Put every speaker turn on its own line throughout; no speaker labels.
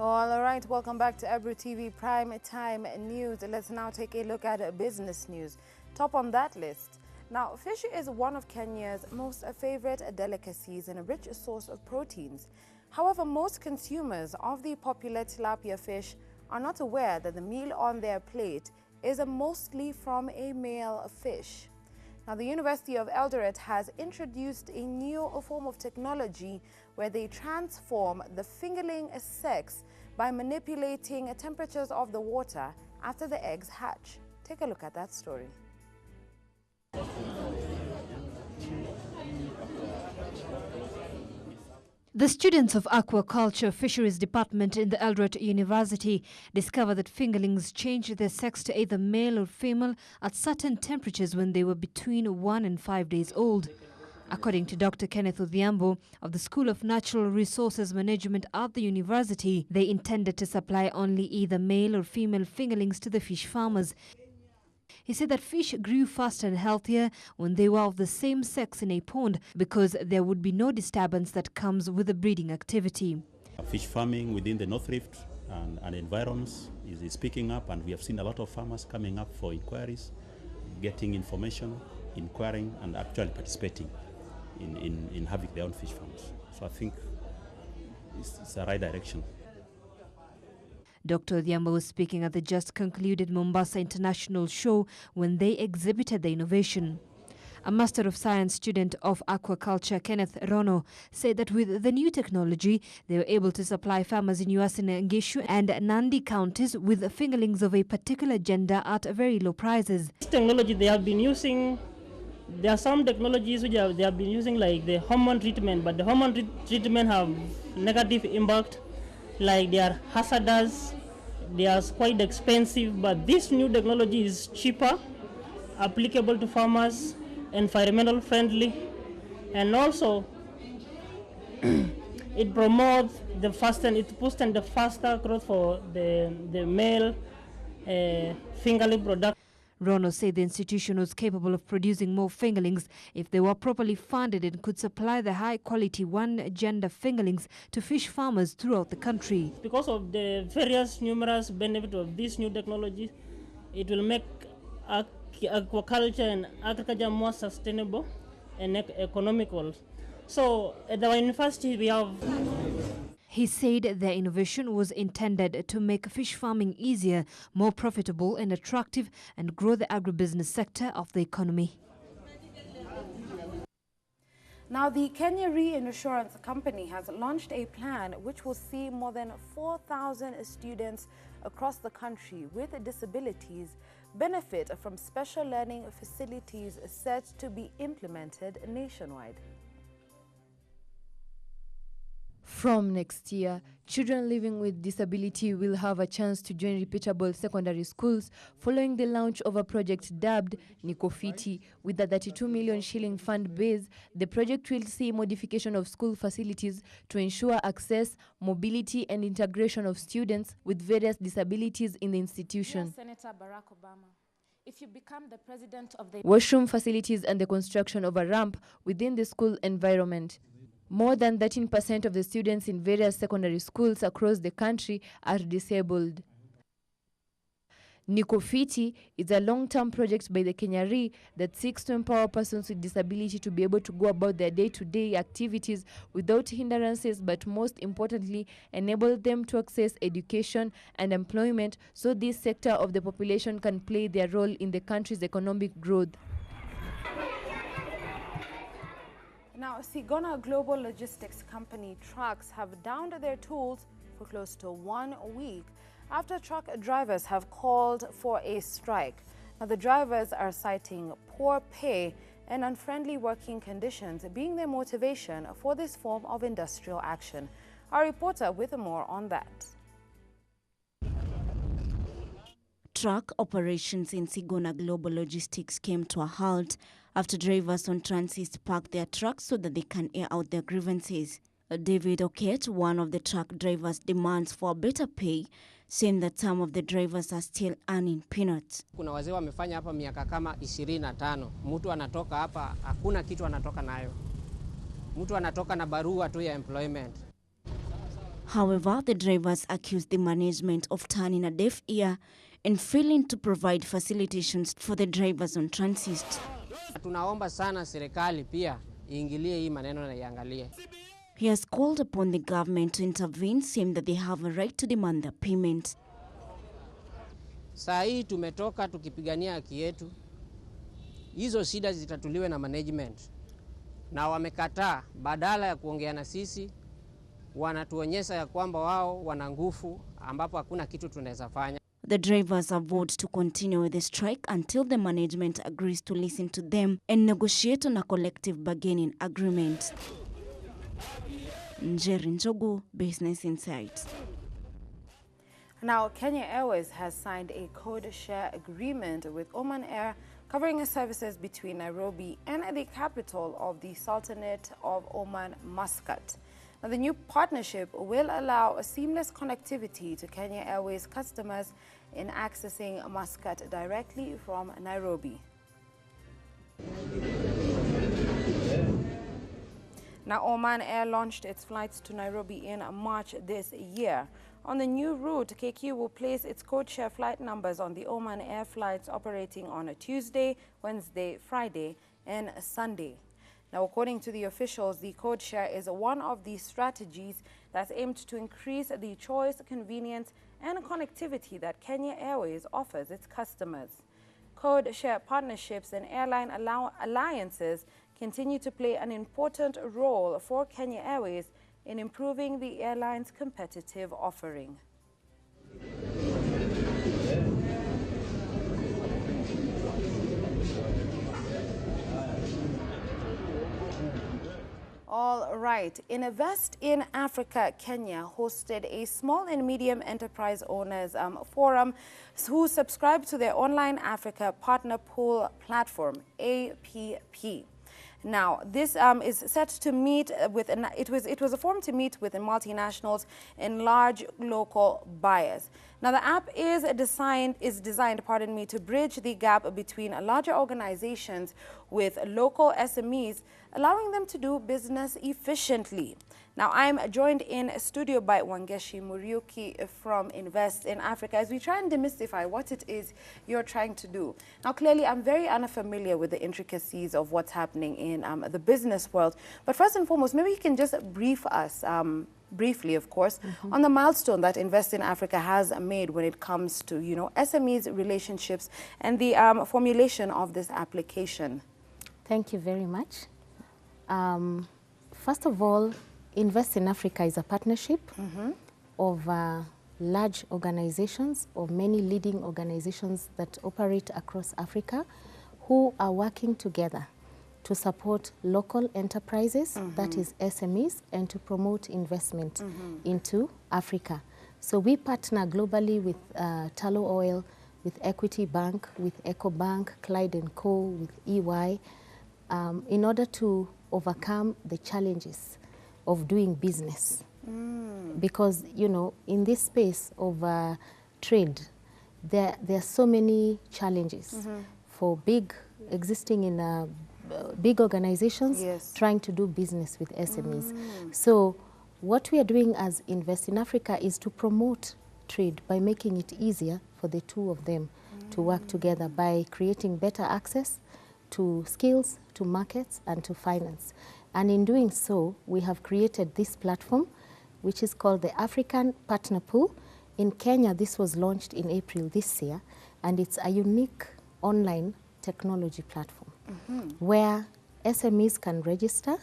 All right, welcome back to Ebru TV Prime Time News. Let's now take a look at business news. Top on that list. Now, fish is one of Kenya's most favorite delicacies and a rich source of proteins. However, most consumers of the popular tilapia fish are not aware that the meal on their plate is mostly from a male fish. Now, the University of Eldoret has introduced a new form of technology where they transform the fingerling sex by manipulating temperatures of the water after the eggs hatch. Take a look at that story.
The students of Aquaculture Fisheries Department in the Eldoret University discovered that fingerlings change their sex to either male or female at certain temperatures when they were between 1 and 5 days old. According to Dr. Kenneth Odhiambo of the School of Natural Resources Management at the university, they intended to supply only either male or female fingerlings to the fish farmers. He said that fish grew faster and healthier when they were of the same sex in a pond because there would be no disturbance that comes with the breeding activity.
Fish farming within the North Rift and environs is picking up, and we have seen a lot of farmers coming up for inquiries, getting information, inquiring, and actually participating in having their own fish farms. So I think it's the right direction.
Dr. Odhiambo was speaking at the just concluded Mombasa International Show when they exhibited the innovation. A Master of Science student of Aquaculture, Kenneth Rono, said that with the new technology, they were able to supply farmers in Uasin Gishu and Nandi counties with fingerlings of a particular gender at very low prices.
This technology they have been using, there are some technologies which they have been using like the hormone treatment, but the hormone treatment have negative impact, like they are hazardous, they are quite expensive, but this new technology is cheaper, applicable to farmers, environmental friendly, and also it promotes the faster, it boosts the faster growth for the male fingerling production.
Rono said the institution was capable of producing more fingerlings if they were properly funded and could supply the high-quality one-gender fingerlings to fish farmers throughout the country.
Because of the various numerous benefits of this new technology, it will make aquaculture and agriculture more sustainable and economical. So at our university we have...
He said their innovation was intended to make fish farming easier, more profitable and attractive, and grow the agribusiness sector of the economy.
Now, the Kenya Reinsurance Company has launched a plan which will see more than 4,000 students across the country with disabilities benefit from special learning facilities set to be implemented nationwide.
From next year, children living with disability will have a chance to join reputable secondary schools following the launch of a project dubbed Nikofiti. With a 32 million shilling fund base, the project will see modification of school facilities to ensure access, mobility and integration of students with various disabilities in the institution.
Senator Barack Obama, if you become the president of the
washroom facilities and the construction of a ramp within the school environment. More than 13% of the students in various secondary schools across the country are disabled. Nikofiti is a long-term project by the Kenya Re that seeks to empower persons with disability to be able to go about their day-to-day activities without hindrances, but most importantly, enable them to access education and employment so this sector of the population can play their role in the country's economic growth.
Now, Sigona Global Logistics Company trucks have downed their tools for close to 1 week after truck drivers have called for a strike. Now, the drivers are citing poor pay and unfriendly working conditions being their motivation for this form of industrial action. Our reporter with more on that.
Truck operations in Sigona Global Logistics came to a halt after drivers on Transit parked their trucks so that they can air out their grievances. David Oket, one of the truck drivers, demands for better pay, saying that some of the drivers are still earning peanuts.
Kuna wazee wamefanya hapa miaka kama 25. Mtu anatoka hapa hakuna kitu anatoka nayo. Mtu anatoka na barua tu ya employment.
However, the drivers accused the management of turning a deaf ear and failing to provide facilitations for the drivers on transit.
Tunaomba sana serikali pia iingilie hii maneno na iangalie.
He has called upon the government to intervene, saying that they have a right to demand their payment.
Saa hii tumetoka tukipigania haki yetu. Hizo shida zitatuliwe na management. Na wamekataa, badala ya kuongea na sisi, wanatuonyesha ya kwamba wao wana nguvu ambapo hakuna kitu tunaweza fanya.
The drivers have vowed to continue with the strike until the management agrees to listen to them and negotiate on a collective bargaining agreement. Njeri Njogu, Business Insights.
Now, Kenya Airways has signed a code-share agreement with Oman Air, covering services between Nairobi and the capital of the Sultanate of Oman, Muscat. Now, the new partnership will allow a seamless connectivity to Kenya Airways customers in accessing Muscat directly from Nairobi. Now, Oman Air launched its flights to Nairobi in March this year. On the new route, KQ will place its code-share flight numbers on the Oman Air flights operating on a Tuesday, Wednesday, Friday, and Sunday. Now, according to the officials, the code share is one of the strategies that's aimed to increase the choice, convenience, and connectivity that Kenya Airways offers its customers. Code share partnerships and airline alliances continue to play an important role for Kenya Airways in improving the airline's competitive offering. All right. Invest in Africa, Kenya hosted a small and medium enterprise owners forum who subscribe to their online Africa partner pool platform, APP. Now, this is set to meet with it was a forum to meet with multinationals and large local buyers. Now, the app is designed, to bridge the gap between larger organizations with local SMEs, allowing them to do business efficiently. Now, I'm joined in studio by Wangeshi Muriuki from Invest in Africa as we try and demystify what it is you're trying to do. Now, clearly, I'm very unfamiliar with the intricacies of what's happening in the business world. But first and foremost, maybe you can just brief us, briefly, of course, on the milestone that Invest in Africa has made when it comes to, SMEs relationships and the formulation of this application.
Thank you very much. First of all, Invest in Africa is a partnership of large organizations, of many leading organizations that operate across Africa, who are working together to support local enterprises, that is SMEs, and to promote investment into Africa. So we partner globally with Tallow Oil, with Equity Bank, with EcoBank, Clyde & Co., with EY, in order to overcome the challenges of doing business. Because, in this space of trade, there are so many challenges for existing in big organizations trying to do business with SMEs. So what we are doing as Invest in Africa is to promote trade by making it easier for the two of them to work together by creating better access to skills, to markets, and to finance. And in doing so, we have created this platform, which is called the African Partner Pool. In Kenya, this was launched in April this year, and it's a unique online technology platform where SMEs can register,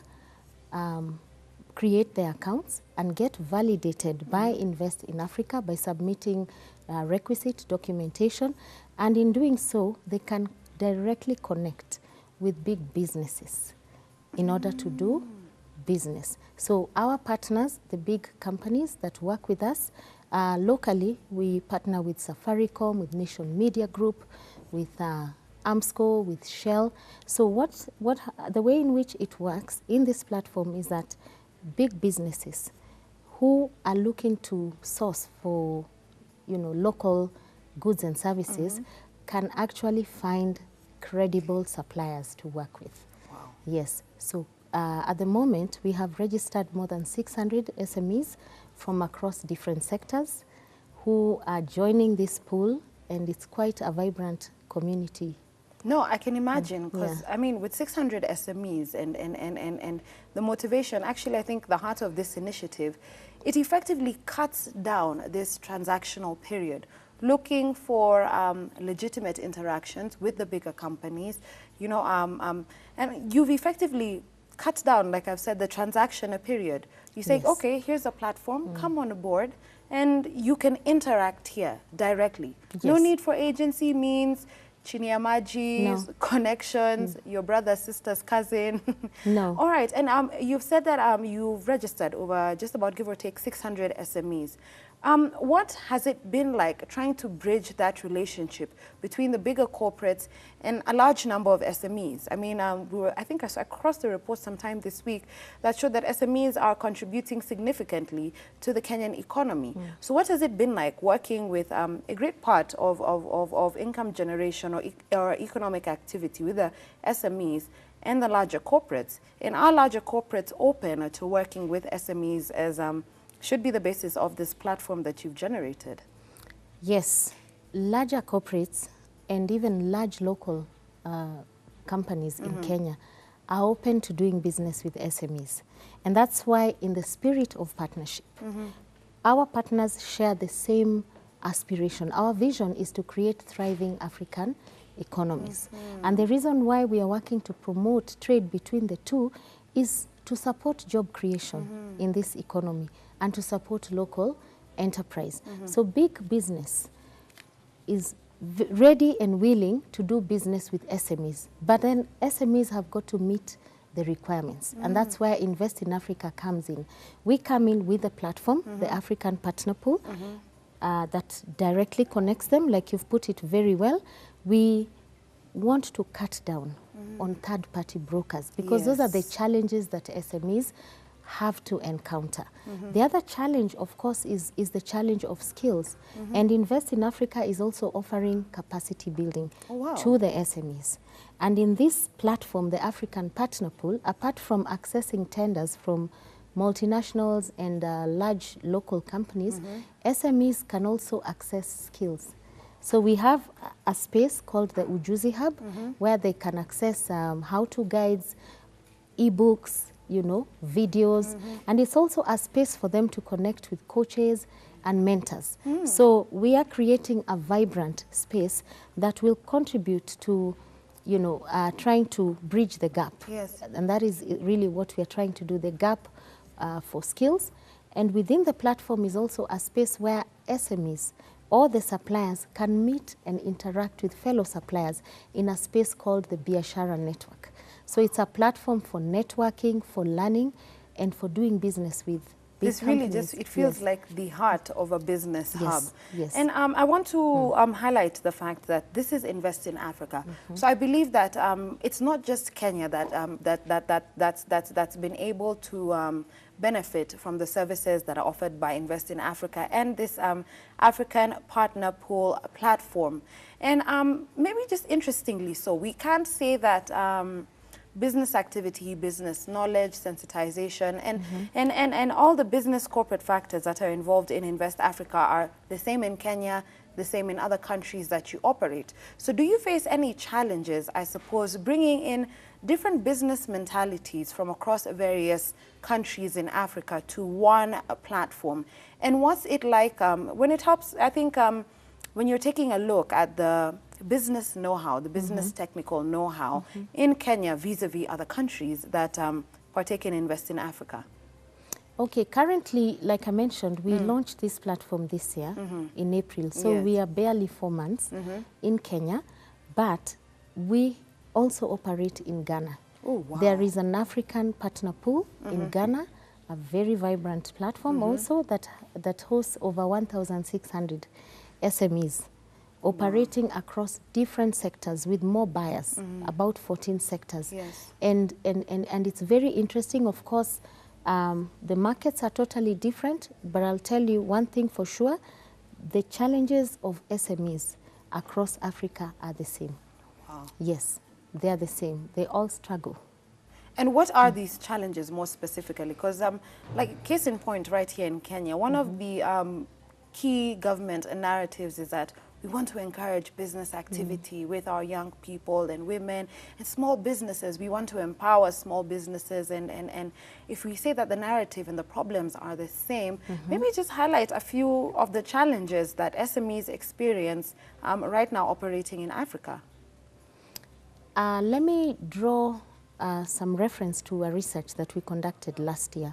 create their accounts, and get validated by Invest in Africa by submitting requisite documentation. And in doing so, they can directly connect with big businesses in order to do business. So our partners, the big companies that work with us, locally we partner with Safaricom, with Nation Media Group, with Amsco, with Shell. So the way in which it works in this platform is that big businesses who are looking to source for local goods and services can actually find credible suppliers to work with. Yes. So at the moment, we have registered more than 600 SMEs from across different sectors who are joining this pool, and it's quite a vibrant community.
No, I can imagine, because
Yeah.
I mean, with 600 SMEs and the motivation, actually I think the heart of this initiative, it effectively cuts down this transactional period, looking for legitimate interactions with the bigger companies, you know, and you've effectively cut down, like I've said, the transactional period. You say,
Yes.
okay, here's a platform, come on board, and you can interact here directly. No
Yes.
need for agency means chini ya maji,
No.
connections, your brother, sister's cousin.
No.
All right, and you've said that you've registered over just about, give or take, 600 SMEs. What has it been like trying to bridge that relationship between the bigger corporates and a large number of SMEs? I mean, I think I saw across the report sometime this week that showed that SMEs are contributing significantly to the Kenyan economy. So what has it been like working with a great part of income generation or economic activity with the SMEs and the larger corporates? And are larger corporates open to working with SMEs as should be the basis of this platform that you've generated?
Yes, larger corporates and even large local companies in Kenya are open to doing business with SMEs. And that's why, in the spirit of partnership, our partners share the same aspiration. Our vision is to create thriving African economies. And the reason why we are working to promote trade between the two is to support job creation in this economy and to support local enterprise. So big business is ready and willing to do business with SMEs, but then SMEs have got to meet the requirements, and that's where Invest in Africa comes in. We come in with the platform, the African Partner Pool, that directly connects them, like you've put it very well. We want to cut down on third-party brokers, because those are the challenges that SMEs have to encounter. The other challenge, of course, is the challenge of skills. And Invest in Africa is also offering capacity building to the SMEs. And in this platform, the African Partner Pool, apart from accessing tenders from multinationals and large local companies, SMEs can also access skills. So we have a space called the Ujuzi Hub, where they can access how-to guides, e-books, you know, videos, and it's also a space for them to connect with coaches and mentors. So we are creating a vibrant space that will contribute to, you know, trying to bridge the gap. And that is really what we are trying to do, the gap for skills. And within the platform is also a space where SMEs or the suppliers can meet and interact with fellow suppliers in a space called the Biashara Network. So it's a platform for networking, for learning, and for doing business with big
This really
companies.
just, it feels like the heart of a business hub.
Yes.
And I want to highlight the fact that this is Invest in Africa. So I believe that it's not just Kenya that's been able to benefit from the services that are offered by Invest in Africa and this African Partner Pool platform. And maybe just interestingly so, we can't say that business activity, business knowledge, sensitization, and all the business corporate factors that are involved in Invest Africa are the same in Kenya, the same in other countries that you operate. So do you face any challenges, I suppose, bringing in different business mentalities from across various countries in Africa to one platform? And what's it like when it helps, I think, when you're taking a look at the business know-how, the business technical know-how in Kenya vis-a-vis other countries that partake in Invest in Africa?
Okay, currently, like I mentioned, we launched this platform this year in April. So we are barely 4 months in Kenya, but we also operate in Ghana.
Oh, wow.
There is an African Partner Pool in Ghana, a very vibrant platform also that hosts over 1,600 SMEs operating across different sectors with more buyers, about 14 sectors. And it's very interesting, of course. The markets are totally different, but I'll tell you one thing for sure, the challenges of SMEs across Africa are the same. Yes, they are the same. They all struggle.
And what are these challenges more specifically? Because like case in point right here in Kenya, one of the key government narratives is that we want to encourage business activity with our young people and women and small businesses. We want to empower small businesses. And if we say that the narrative and the problems are the same, maybe just highlight a few of the challenges that SMEs experience right now operating in Africa.
Let me draw some reference to a research that we conducted last year.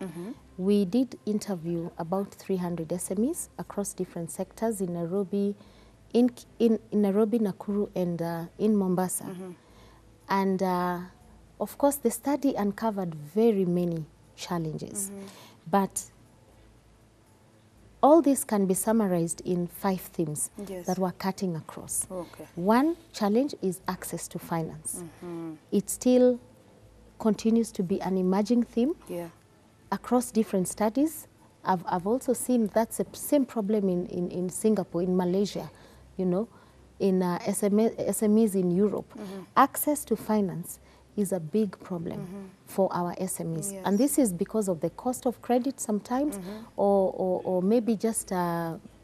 We did interview about 300 SMEs across different sectors in Nairobi, in Nairobi, Nakuru, and in Mombasa. And of course, the study uncovered very many challenges. But all this can be summarized in 5 themes that we're cutting across. One challenge is access to finance. It still continues to be an emerging theme across different studies. I've also seen that's the same problem in Singapore, in Malaysia, you know, in SMEs in Europe. Access to finance is a big problem for our SMEs. And this is because of the cost of credit sometimes, or maybe just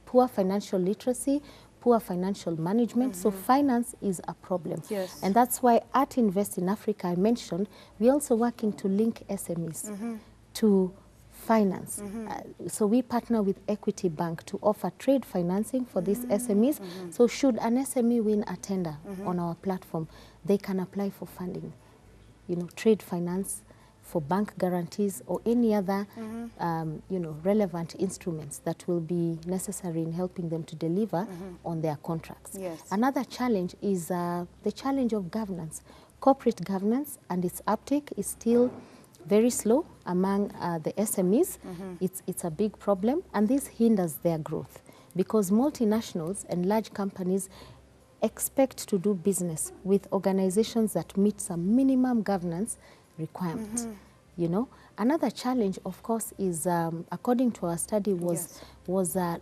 poor financial literacy, poor financial management. So finance is a problem. And that's why at Invest in Africa, I mentioned, we're also working to link SMEs to finance. So we partner with Equity Bank to offer trade financing for these SMEs. So should an SME win a tender on our platform, they can apply for funding, you know, trade finance, for bank guarantees or any other, you know, relevant instruments that will be necessary in helping them to deliver on their contracts. Another challenge is the challenge of governance. Corporate governance and its uptake is still very slow among the SMEs. It's a big problem, and this hinders their growth because multinationals and large companies expect to do business with organizations that meet some minimum governance requirements. You know, another challenge, of course, is according to our study was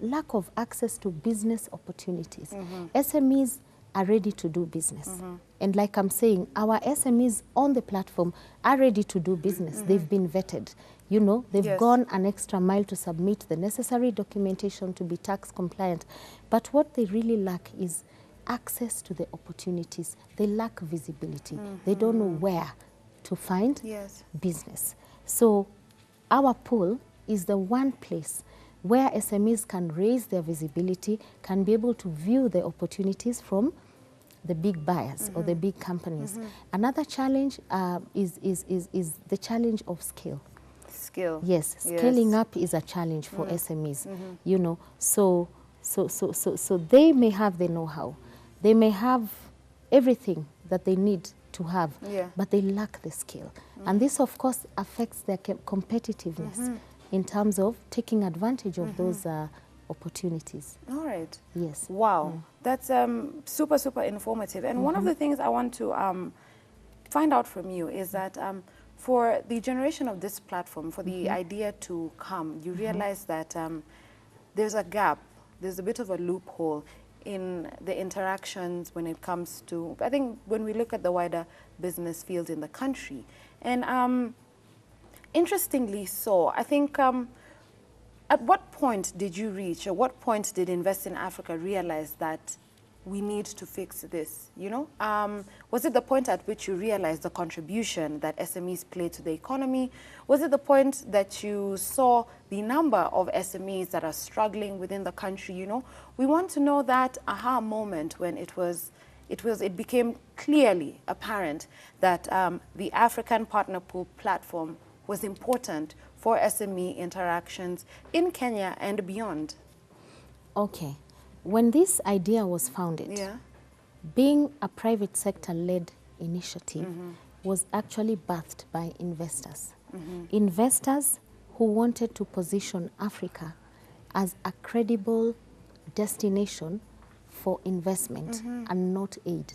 lack of access to business opportunities. SMEs are ready to do business, and like I'm saying, our SMEs on the platform are ready to do business. They've been vetted. You know, they've gone an extra mile to submit the necessary documentation to be tax compliant. But what they really lack is access to the opportunities. They lack visibility. They don't know where to find business. So our pool is the one place where SMEs can raise their visibility, can be able to view the opportunities from the big buyers or the big companies. Another challenge is the challenge of scale. Yes, scaling up is a challenge for SMEs. You know, so they may have the know-how, they may have everything that they need to have, but they lack the skill. And this, of course, affects their competitiveness in terms of taking advantage of those opportunities.
All right.
Yes.
Wow. That's super, super informative. And one of the things I want to find out from you is that for the generation of this platform, for the idea to come, you realize that there's a gap, there's a bit of a loophole in the interactions when it comes to, I think when we look at the wider business field in the country. And interestingly so, I think at what point did you reach, or what point did Invest in Africa realize that we need to fix this, you know? Was it the point at which you realized the contribution that SMEs play to the economy? Was it the point that you saw the number of SMEs that are struggling within the country, you know? We want to know that aha moment when it became clearly apparent that the African Partner Pool platform was important for SME interactions in Kenya and beyond.
Okay. When this idea was founded, being a private sector-led initiative was actually birthed by investors. Investors who wanted to position Africa as a credible destination for investment and not aid.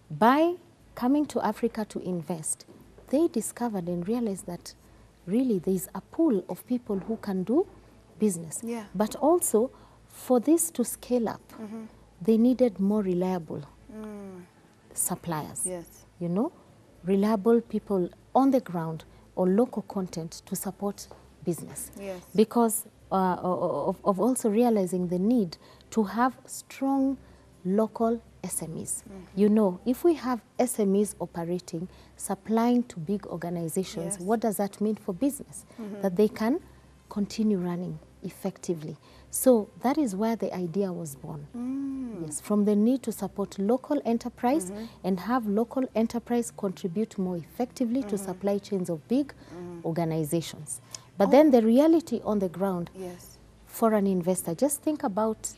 By coming to Africa to invest, they discovered and realized that really there is a pool of people who can do business. But also, for this to scale up, they needed more reliable suppliers. You know, reliable people on the ground or local content to support business.
Yes.
Because of also realizing the need to have strong local SMEs. You know, if we have SMEs operating, supplying to big organizations,
Yes.
what does that mean for business? That they can continue running effectively. So that is where the idea was born. Yes, from the need to support local enterprise and have local enterprise contribute more effectively to supply chains of big organizations. But then the reality on the ground
Yes.
for an investor, just think about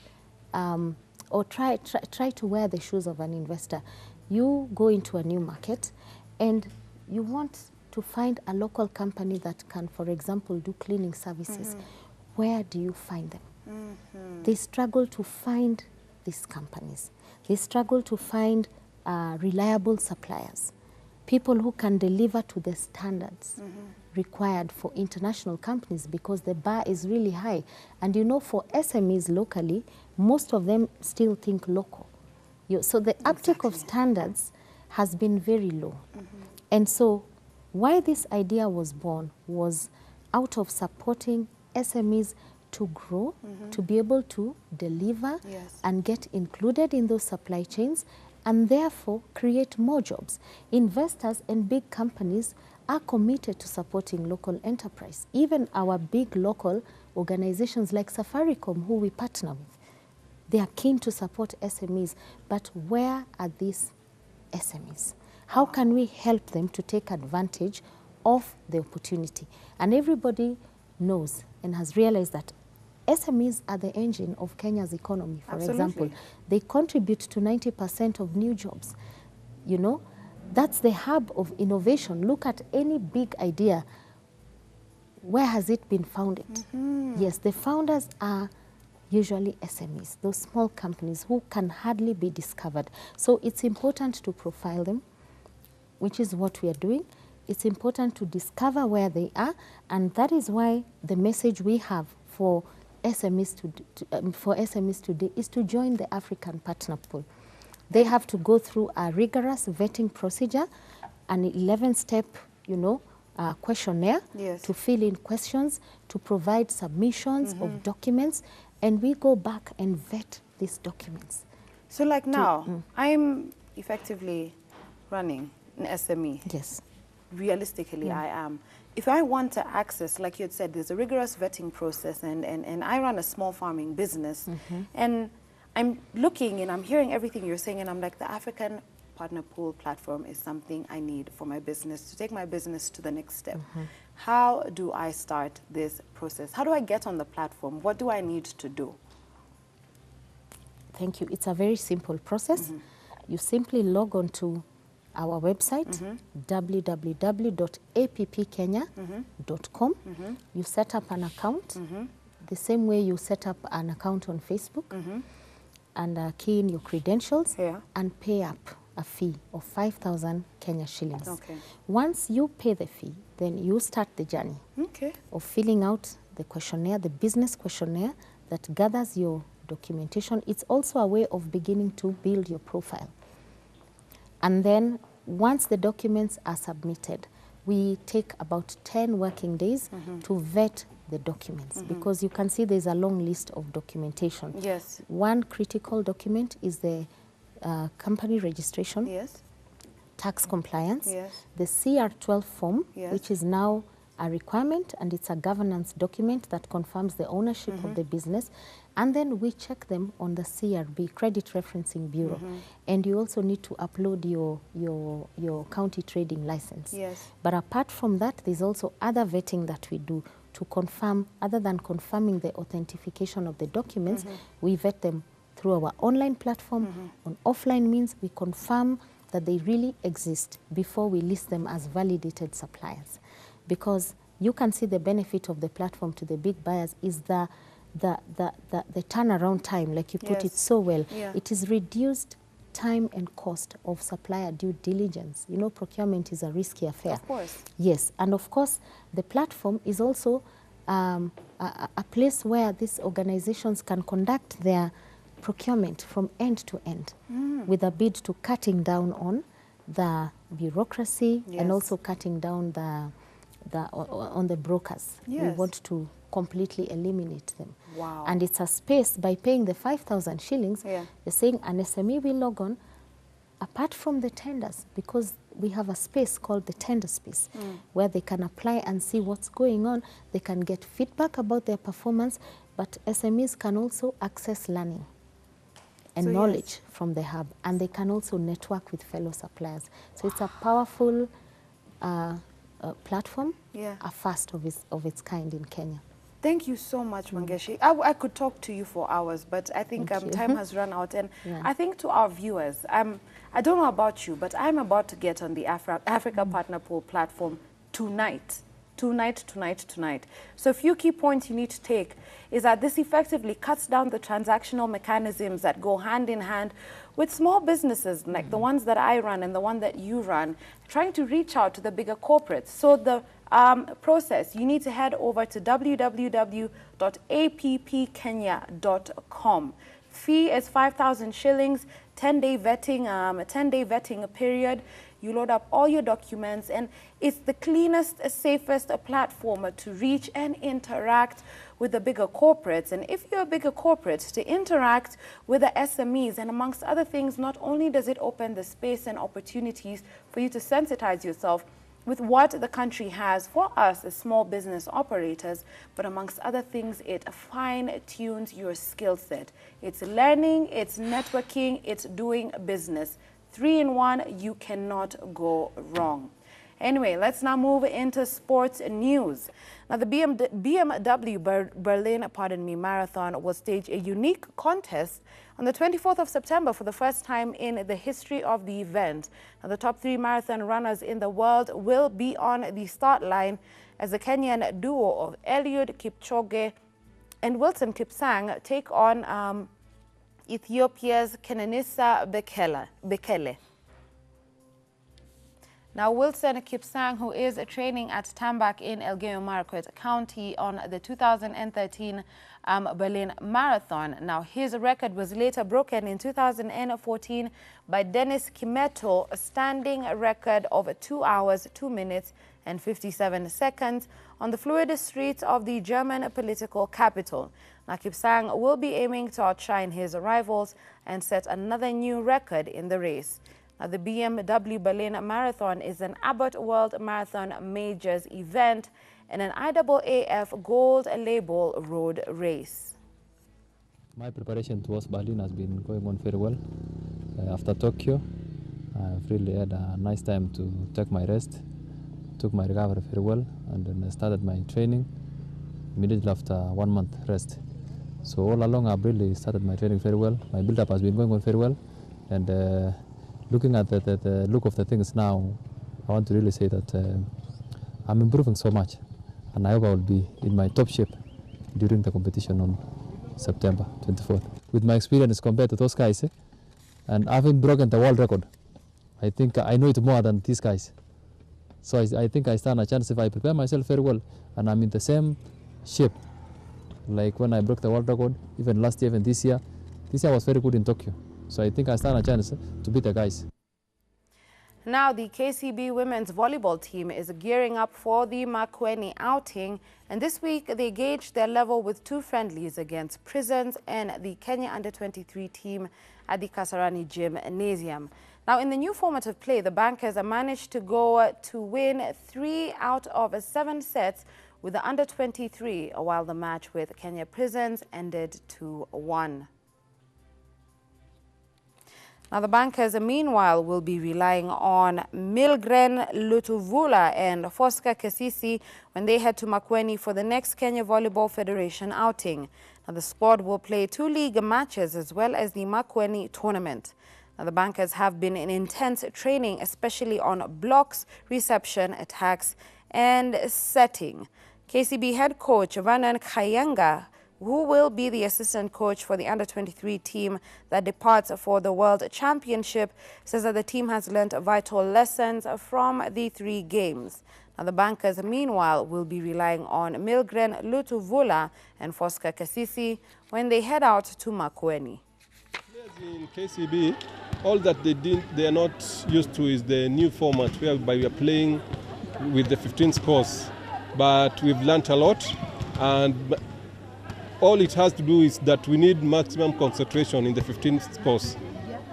or try to wear the shoes of an investor. You go into a new market and you want to find a local company that can, for example, do cleaning services. Where do you find them? They struggle to find these companies. They struggle to find reliable suppliers, people who can deliver to the standards required for international companies, because the bar is really high. And you know, for SMEs locally, most of them still think local. So the uptake of standards has been very low. And so why this idea was born was out of supporting SMEs to grow, to be able to deliver and get included in those supply chains, and therefore create more jobs. Investors and big companies are committed to supporting local enterprise. Even our big local organizations like Safaricom, who we partner with, they are keen to support SMEs. But where are these SMEs? How can we help them to take advantage of the opportunity? And everybody knows and has realized that SMEs are the engine of Kenya's economy, for example. They contribute to 90% of new jobs. You know, that's the hub of innovation. Look at any big idea. Where has it been founded? Yes, the founders are usually SMEs, those small companies who can hardly be discovered. So it's important to profile them, which is what we are doing. It's important to discover where they are, and that is why the message we have for SMEs today is to join the African Partner Pool. They have to go through a rigorous vetting procedure, an 11-step, you know, questionnaire to fill in questions, to provide submissions of documents, and we go back and vet these documents.
So like now, I'm effectively running an SME.
Yes.
Realistically, I am. If I want to access, like you had said, there's a rigorous vetting process, and I run a small farming business, and I'm looking and I'm hearing everything you're saying, and I'm like, the African Partner Pool platform is something I need for my business, to take my business to the next step. How do I start this process? How do I get on the platform? What do I need to do?
Thank you. It's a very simple process. You simply log on to our website, www.appkenya.com. You set up an account, the same way you set up an account on Facebook, and key in your credentials and pay up a fee of 5,000 Kenya shillings. Once you pay the fee, then you start the journey of filling out the questionnaire, the business questionnaire that gathers your documentation. It's also a way of beginning to build your profile. And then once the documents are submitted, we take about 10 working days to vet the documents, because you can see there's a long list of documentation. One critical document is the company registration, tax compliance, the CR12 form, which is now a requirement, and it's a governance document that confirms the ownership of the business. And then we check them on the CRB, Credit Referencing Bureau. And you also need to upload your county trading license. But apart from that, there's also other vetting that we do to confirm, other than confirming the authentication of the documents, we vet them through our online platform. On offline means we confirm that they really exist before we list them as validated suppliers. Because you can see the benefit of the platform to the big buyers is the turnaround time, like you put it so well. It is reduced time and cost of supplier due diligence. You know, procurement is a risky affair.
Of course.
Yes, and of course, the platform is also a place where these organizations can conduct their procurement from end to end with a bid to cutting down on the bureaucracy,
Yes.
and also cutting down on the brokers.
Yes.
We want to completely eliminate them.
Wow.
And it's a space, by paying the 5,000 shillings,
Yeah.
they're saying an SME will log on, apart from the tenders, because we have a space called the tender space, where they can apply and see what's going on. They can get feedback about their performance, but SMEs can also access learning and
So,
knowledge
yes.
from the hub, and they can also network with fellow suppliers. So it's a powerful platform,
Yeah.
a first of its kind in Kenya.
Thank you so much, Wangeshi. I could talk to you for hours, but I think
Thank you.
time has run out. And
Yeah.
I think to our viewers, I don't know about you, but I'm about to get on the Africa Partner Poll platform tonight. Tonight. So a few key points you need to take is that this effectively cuts down the transactional mechanisms that go hand in hand with small businesses like the ones that I run and the one that you run, trying to reach out to the bigger corporates. So the process, you need to head over to www.appkenya.com. Fee is 5,000 shillings, 10-day vetting, a 10-day vetting period. You load up all your documents, and it's the cleanest, safest platform to reach and interact with the bigger corporates. And if you're a bigger corporate, to interact with the SMEs, and amongst other things, not only does it open the space and opportunities for you to sensitize yourself with what the country has for us as small business operators, but amongst other things, it fine-tunes your skill set. It's learning, it's networking, it's doing business. 3-in-1, you cannot go wrong. Anyway, let's now move into sports news. Now, the BMW Berlin Marathon will stage a unique contest on the 24th of September for the first time in the history of the event. Now, the top 3 marathon runners in the world will be on the start line as the Kenyan duo of Eliud Kipchoge and Wilson Kipsang take on Ethiopia's Kenenisa Bekele. Now, Wilson Kipsang, who is training at Tambak in Elgeyo Marakwet County on the 2013 Berlin Marathon. Now, his record was later broken in 2014 by Dennis Kimeto, a standing record of 2 hours, 2 minutes and 57 seconds on the fluid streets of the German political capital. Now, Kipsang will be aiming to outshine his rivals and set another new record in the race. Now, the BMW Berlin Marathon is an Abbott World Marathon Majors event and an IAAF Gold Label road race.
My preparation towards Berlin has been going on very well. After Tokyo, I've really had a nice time to take my rest, took my recovery very well, and then I started my training immediately after 1 month rest. So all along, I've really started my training very well. My build-up has been going on very well, and looking at the look of the things now, I want to really say that I'm improving so much, and I hope I will be in my top shape during the competition on September 24th. With my experience compared to those guys, and having broken the world record, I think I know it more than these guys. So I think I stand a chance if I prepare myself very well, and I'm in the same shape like when I broke the world record, even last year, even this year. This year was very good in Tokyo. So I think I stand a chance to beat the guys.
Now, the KCB women's volleyball team is gearing up for the Makueni outing. And this week, they gauged their level with 2 friendlies against Prisons and the Kenya Under-23 team at the Kasarani Gymnasium. Now, in the new format of play, the Bankers managed to go to win 3 out of 7 sets with the Under-23, while the match with Kenya Prisons ended 2-1. Now, the Bankers, meanwhile, will be relying on Milgren Lutuvula and Fosca Kesisi when they head to Makueni for the next Kenya Volleyball Federation outing. Now, the squad will play 2 league matches as well as the Makueni tournament. Now, the Bankers have been in intense training, especially on blocks, reception, attacks, and setting. KCB head coach Vernon Kayanga, who will be the assistant coach for the Under-23 team that departs for the World Championship, says that the team has learned vital lessons from the 3 games. Now, the Bankers, meanwhile, will be relying on Milgren Lutuvula and Fosca Kesisi when they head out to Makueni.
In KCB, all that they are not used to is the new format whereby we are playing with the 15 scores. But we've learnt a lot, and all it has to do is that we need maximum concentration in the 15 scores.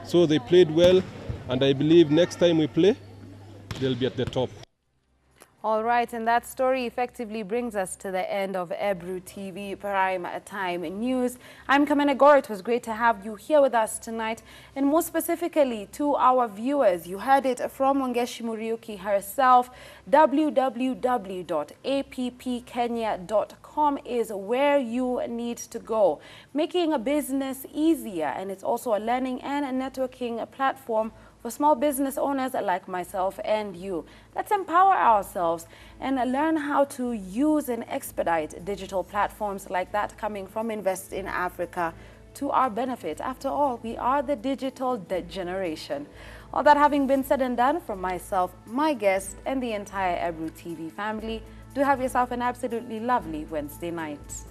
So they played well, and I believe next time we play, they'll be at the top.
All right, and that story effectively brings us to the end of Ebru TV Prime Time News. I'm Kamene Gore. It was great to have you here with us tonight. And more specifically, to our viewers, you heard it from Wangeshi Muriuki herself. www.appkenya.com is where you need to go, making a business easier. And it's also a learning and a networking platform for small business owners like myself and you. Let's empower ourselves and learn how to use and expedite digital platforms like that coming from Invest in Africa to our benefit. After all, we are the digital generation. All that having been said and done, from myself, my guest, and the entire Ebru TV family, do have yourself an absolutely lovely Wednesday night.